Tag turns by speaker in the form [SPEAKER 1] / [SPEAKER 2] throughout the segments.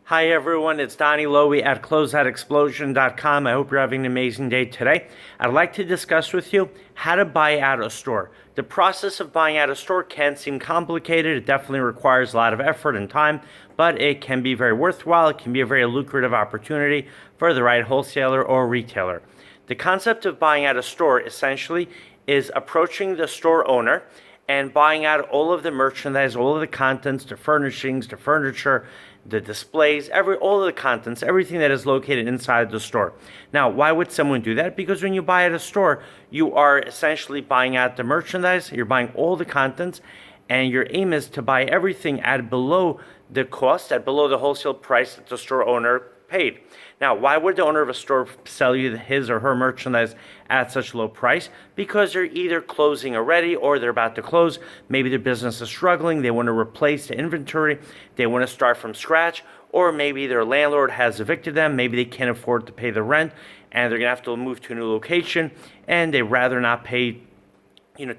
[SPEAKER 1] Hi everyone, it's Donnie Lowy at Closeoutexplosion.com. I hope you're having an amazing day today. I'd like to discuss with you how to buy out a store. The process of buying out a store can seem complicated. It definitely requires a lot of effort and time, but it can be very worthwhile. It can be a very lucrative opportunity for the right wholesaler or retailer. The concept of buying out a store essentially is approaching the store owner and buying out all of the merchandise, all of the contents, the furnishings, the furniture, the displays, all of the contents, everything that is located inside the store. Now, why would someone do that? Because when you buy at a store, you are essentially buying out the merchandise, you're buying all the contents, and your aim is to buy everything at below the cost, at below the wholesale price that the store owner paid. Now, why would the owner of a store sell you his or her merchandise at such a low price? Because they're either closing already or they're about to close. Maybe their business is struggling. They want to replace the inventory. They want to start from scratch. Or maybe their landlord has evicted them. Maybe they can't afford to pay the rent and they're going to have to move to a new location. And they'd rather not pay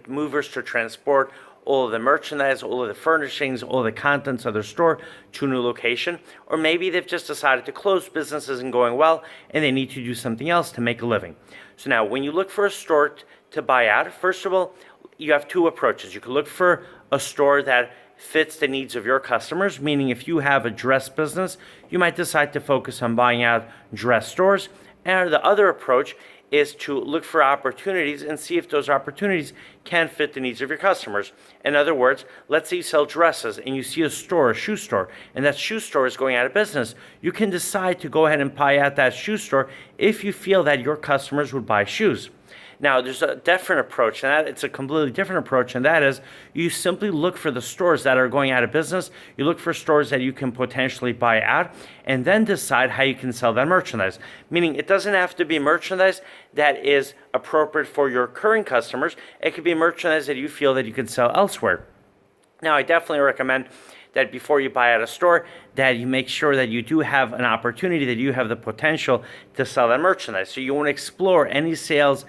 [SPEAKER 1] movers to transport all of the merchandise, all of the furnishings, all of the contents of their store to a new location. Or maybe they've just decided to close, business isn't going well, and they need to do something else to make a living. So now, when you look for a store to buy out, first of all, you have two approaches. You can look for a store that fits the needs of your customers, meaning if you have a dress business, you might decide to focus on buying out dress stores. And the other approach is to look for opportunities and see if those opportunities can fit the needs of your customers. In other words, let's say you sell dresses and you see a store, a shoe store, and that shoe store is going out of business. You can decide to go ahead and buy out that shoe store if you feel that your customers would buy shoes. Now, there's a different approach, and it's a completely different approach, and that is you simply look for the stores that are going out of business. You look for stores that you can potentially buy out, and then decide how you can sell that merchandise. Meaning, it doesn't have to be merchandise that is appropriate for your current customers. It could be merchandise that you feel that you can sell elsewhere. Now, I definitely recommend that before you buy out a store, that you make sure that you do have an opportunity, that you have the potential to sell that merchandise. So you want to explore any sales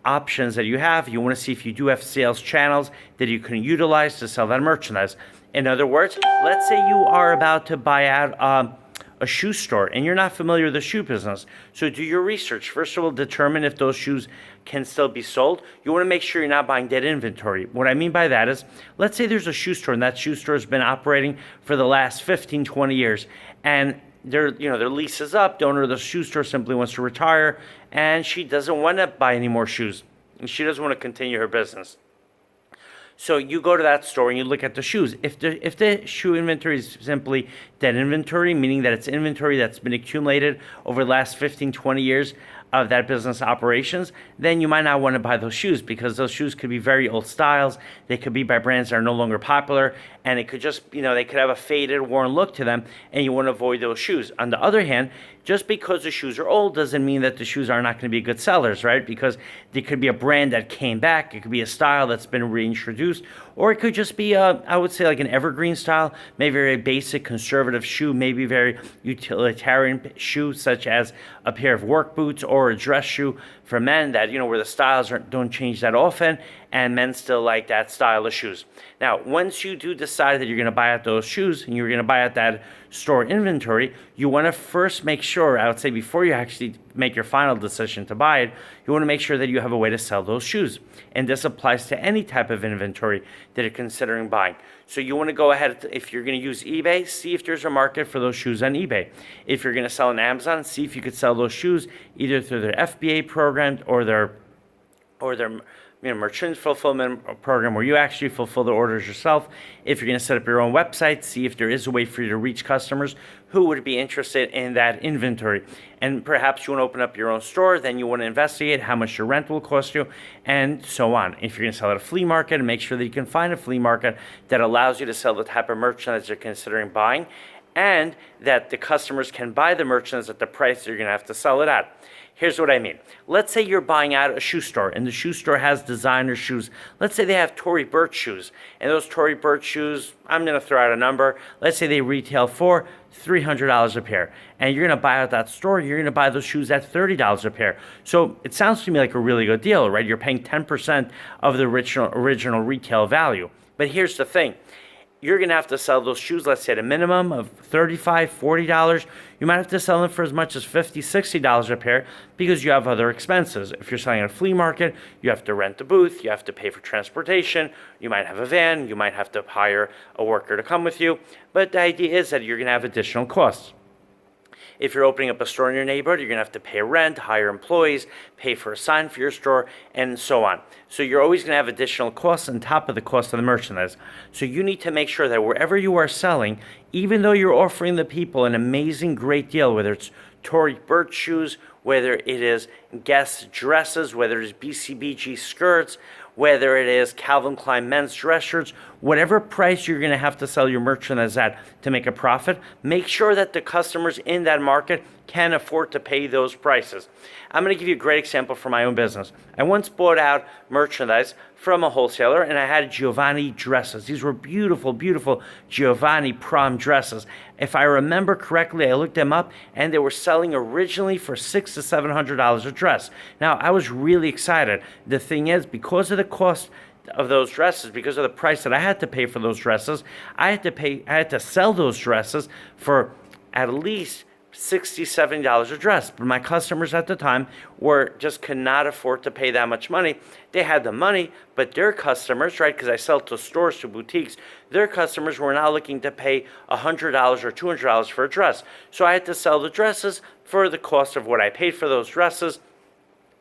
[SPEAKER 1] options that you have. You want to see if you do have sales channels that you can utilize to sell that merchandise. In other words, let's say you are about to buy out a shoe store and you're not familiar with the shoe business. So do your research. First of all, determine if those shoes can still be sold. You want to make sure you're not buying dead inventory. What I mean by that is, let's say there's a shoe store and that shoe store has been operating for the last 15, 20 years and their lease is up. The owner of the shoe store simply wants to retire, and she doesn't want to buy any more shoes, and she doesn't want to continue her business. So you go to that store and you look at the shoes. If the shoe inventory is simply dead inventory, meaning that it's inventory that's been accumulated over the last 15, 20 years of that business operations, then you might not want to buy those shoes because those shoes could be very old styles. They could be by brands that are no longer popular, and it could just, they could have a faded, worn look to them, and you want to avoid those shoes. On the other hand, just because the shoes are old doesn't mean that the shoes are not going to be good sellers, right? Because there could be a brand that came back, it could be a style that's been reintroduced, or it could just be, I would say, like an evergreen style, maybe very basic conservative shoe, maybe very utilitarian shoe, such as a pair of work boots or a dress shoe for men that, where the styles don't change that often, and men still like that style of shoes. Now, once you do decide that you're going to buy out those shoes and you're going to buy out that store inventory, you want to first make sure, I would say before you actually make your final decision to buy it, you want to make sure that you have a way to sell those shoes. And this applies to any type of inventory that you're considering buying. So you want to go ahead, if you're going to use eBay, see if there's a market for those shoes on eBay. If you're going to sell on Amazon, see if you could sell those shoes either through their FBA program or their merchant fulfillment program where you actually fulfill the orders yourself. If you're going to set up your own website, see if there is a way for you to reach customers who would be interested in that inventory. And perhaps you want to open up your own store, then you want to investigate how much your rent will cost you, and so on. If you're going to sell at a flea market, make sure that you can find a flea market that allows you to sell the type of merchandise you're considering buying, and that the customers can buy the merchandise at the price you're going to have to sell it at. Here's what I mean. Let's say you're buying out a shoe store, and the shoe store has designer shoes. Let's say they have Tory Burch shoes, and those Tory Burch shoes, I'm going to throw out a number. Let's say they retail for $300 a pair, and you're going to buy out that store. You're going to buy those shoes at $30 a pair. So it sounds to me like a really good deal, right? You're paying 10% of the original retail value. But here's the thing. you're going to have to sell those shoes, let's say at a minimum of $35, $40. You might have to sell them for as much as $50, $60 a pair because you have other expenses. If you're selling at a flea market, you have to rent the booth, you have to pay for transportation, you might have a van, you might have to hire a worker to come with you. But the idea is that you're going to have additional costs. If you're opening up a store in your neighborhood, you're going to have to pay rent, hire employees, pay for a sign for your store, and so on. So you're always going to have additional costs on top of the cost of the merchandise. So you need to make sure that wherever you are selling, even though you're offering the people an amazing, great deal, whether it's Tory Burch shoes, whether it is Guess dresses, whether it is BCBG skirts, whether it is Calvin Klein men's dress shirts, whatever price you're going to have to sell your merchandise at to make a profit, make sure that the customers in that market can afford to pay those prices. I'm going to give you a great example from my own business. I once bought out merchandise from a wholesaler, and I had Giovanni dresses. These were beautiful, beautiful Giovanni prom dresses. If I remember correctly, I looked them up, and they were selling originally for $600 to $700 a dress. Now, I was really excited. The thing is, because of the cost of those dresses, because of the price that I had to pay for those dresses, I had to sell those dresses for at least $60, $70 a dress. But my customers at the time could not afford to pay that much money. They had the money, but their customers, right, because I sell to stores, to boutiques, their customers were not looking to pay $100 or $200 for a dress. So I had to sell the dresses for the cost of what I paid for those dresses.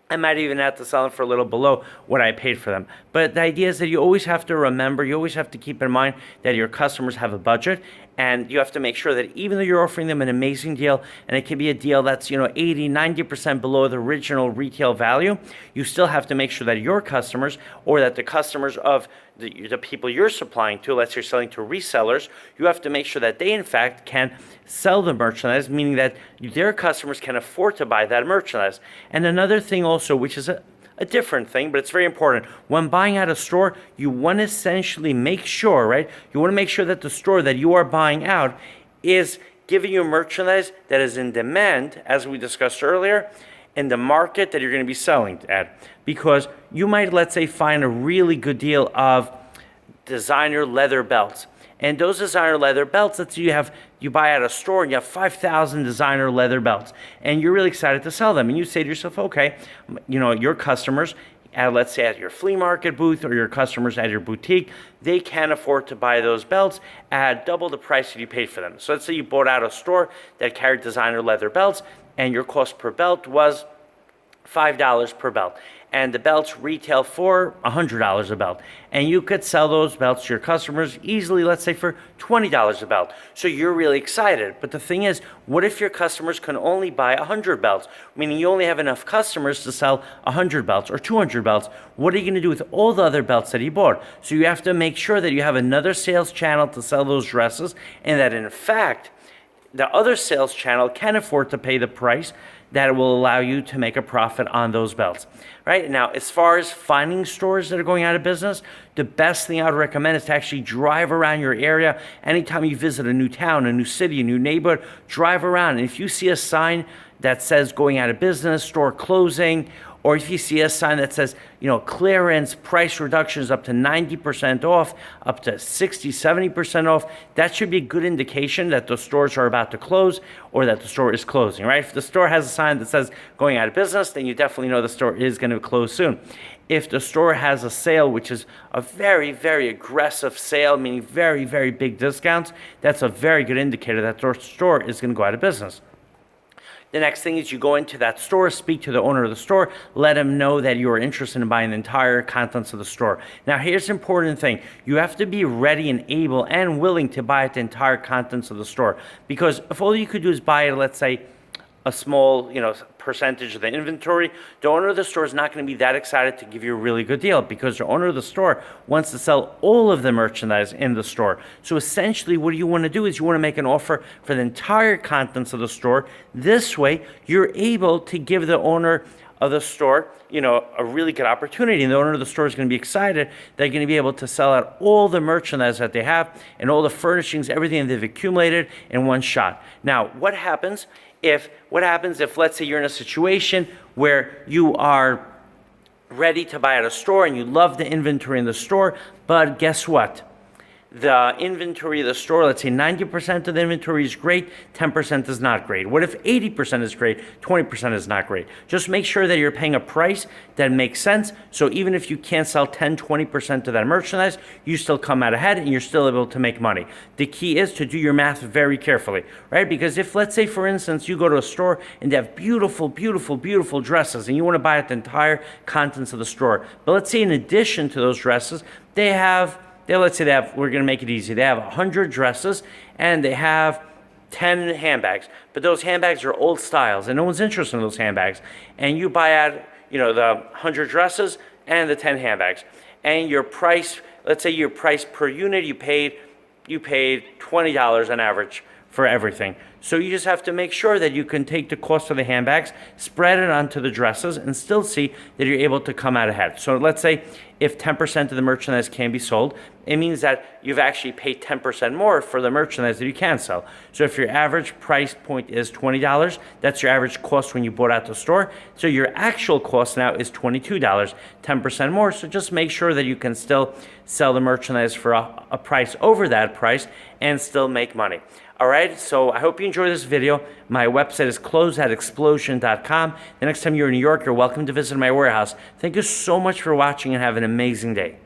[SPEAKER 1] I might even have to sell them for a little below what I paid for them. But the idea is that you always have to remember, you always have to keep in mind that your customers have a budget, and you have to make sure that even though you're offering them an amazing deal, and it can be a deal that's 80, 90% below the original retail value, you still have to make sure that your customers, or that the customers of the people you're supplying to, let's say you're selling to resellers, you have to make sure that they in fact can sell the merchandise, meaning that their customers can afford to buy that merchandise. And another thing also, which is a different thing, but it's very important. When buying at a store, you want to essentially make sure, right? You want to make sure that the store that you are buying out is giving you merchandise that is in demand, as we discussed earlier, in the market that you're going to be selling at. Because you might, let's say, find a really good deal of designer leather belts. And those designer leather belts, let's say you buy at a store and you have 5,000 designer leather belts, and you're really excited to sell them. And you say to yourself, okay, your customers, let's say at your flea market booth, or your customers at your boutique, they can afford to buy those belts at double the price that you paid for them. So let's say you bought out a store that carried designer leather belts, and your cost per belt was $5 per belt, and the belts retail for $100 a belt, and you could sell those belts to your customers easily, let's say for $20 a belt. So you're really excited. But the thing is, what if your customers can only buy 100 belts, meaning you only have enough customers to sell 100 belts or 200 belts? What are you going to do with all the other belts that you bought? So you have to make sure that you have another sales channel to sell those dresses, and that in fact the other sales channel can afford to pay the price that will allow you to make a profit on those belts. Right now, as far as finding stores that are going out of business, the best thing I would recommend is to actually drive around your area. Anytime you visit a new town, a new city, a new neighborhood, drive around. And if you see a sign that says going out of business, store closing, or if you see a sign that says, clearance, price reductions up to 90% off, up to 60, 70% off, that should be a good indication that the stores are about to close or that the store is closing, right? If the store has a sign that says going out of business, then you definitely know the store is going to close soon. If the store has a sale, which is a very, very aggressive sale, meaning very, very big discounts, that's a very good indicator that the store is going to go out of business. The next thing is you go into that store, speak to the owner of the store, let him know that you are interested in buying the entire contents of the store. Now, here's the important thing. You have to be ready and able and willing to buy the entire contents of the store. Because if all you could do is buy, let's say, a small, percentage of the inventory, the owner of the store is not going to be that excited to give you a really good deal, because the owner of the store wants to sell all of the merchandise in the store. So essentially what you want to do is you want to make an offer for the entire contents of the store. This way you're able to give the owner of the store, a really good opportunity. And the owner of the store is going to be excited. They're going to be able to sell out all the merchandise that they have and all the furnishings, everything they've accumulated in one shot. Now, what happens if let's say you're in a situation where you are ready to buy at a store and you love the inventory in the store, but guess what? the inventory of the store, let's say 90% of the inventory is great, 10% is not great? What if 80% is great, 20% is not great? Just make sure that you're paying a price that makes sense. So even if you can't sell 10, 20% of that merchandise, you still come out ahead and you're still able to make money. The key is to do your math very carefully, right? Because if, let's say, for instance, you go to a store and they have beautiful, beautiful, beautiful dresses and you want to buy out the entire contents of the store. But let's say in addition to those dresses, let's say we're going to make it easy. They have 100 dresses and they have 10 handbags. But those handbags are old styles and no one's interested in those handbags. And you buy out, the 100 dresses and the 10 handbags. And your price, let's say your price per unit, you paid $20 on average for everything. So you just have to make sure that you can take the cost of the handbags, spread it onto the dresses, and still see that you're able to come out ahead. So let's say if 10% of the merchandise can be sold, it means that you've actually paid 10% more for the merchandise that you can sell. So if your average price point is $20, that's your average cost when you bought out the store. So your actual cost now is $22, 10% more. So just make sure that you can still sell the merchandise for a price over that price and still make money. All right, so I hope you enjoyed this video. My website is closeoutexplosion.com. The next time you're in New York, you're welcome to visit my warehouse. Thank you so much for watching and have an amazing day.